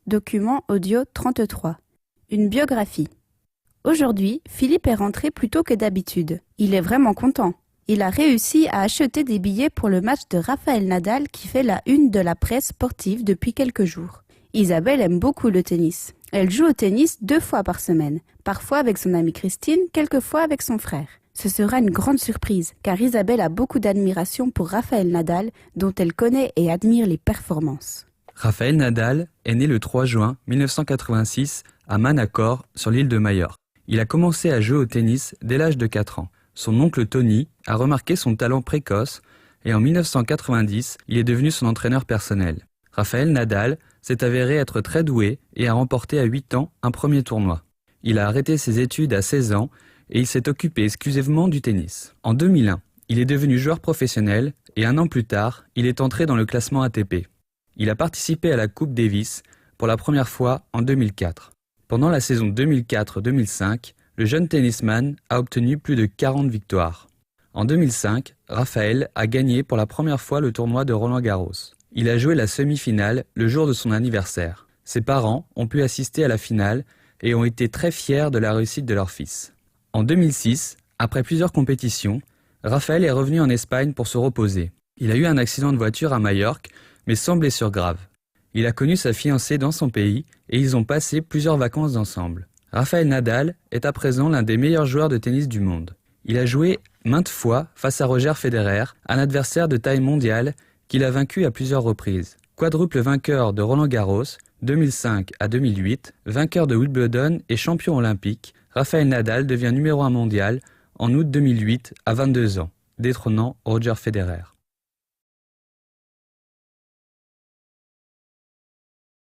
document audio 33. Une biographie. Aujourd'hui, Philippe est rentré plus tôt que d'habitude. Il est vraiment content. Il a réussi à acheter des billets pour le match de Rafael Nadal qui fait la une de la presse sportive depuis quelques jours. Isabelle aime beaucoup le tennis. Elle joue au tennis 2 fois par semaine, parfois avec son amie Christine, quelquefois avec son frère. Ce sera une grande surprise, car Isabelle a beaucoup d'admiration pour Rafael Nadal, dont elle connaît et admire les performances. Rafael Nadal est né le 3 juin 1986 à Manacor, sur l'île de Majorque. Il a commencé à jouer au tennis dès l'âge de 4 ans. Son oncle Tony a remarqué son talent précoce et en 1990, il est devenu son entraîneur personnel. Rafael Nadal s'est avéré être très doué et a remporté à 8 ans un premier tournoi. Il a arrêté ses études à 16 ans et il s'est occupé exclusivement du tennis. En 2001, il est devenu joueur professionnel et 1 an plus tard, il est entré dans le classement ATP. Il a participé à la Coupe Davis pour la première fois en 2004. Pendant la saison 2004-2005, le jeune tennisman a obtenu plus de 40 victoires. En 2005, Rafael a gagné pour la première fois le tournoi de Roland-Garros. Il a joué la semi-finale le jour de son anniversaire. Ses parents ont pu assister à la finale et ont été très fiers de la réussite de leur fils. En 2006, après plusieurs compétitions, Rafael est revenu en Espagne pour se reposer. Il a eu un accident de voiture à Majorque, mais sans blessure grave. Il a connu sa fiancée dans son pays et ils ont passé plusieurs vacances ensemble. Rafael Nadal est à présent l'un des meilleurs joueurs de tennis du monde. Il a joué maintes fois face à Roger Federer, un adversaire de taille mondiale qu'il a vaincu à plusieurs reprises. Quadruple vainqueur de Roland-Garros 2005 à 2008, vainqueur de Wimbledon et champion olympique, Rafael Nadal devient numéro 1 mondial en août 2008 à 22 ans, détrônant Roger Federer.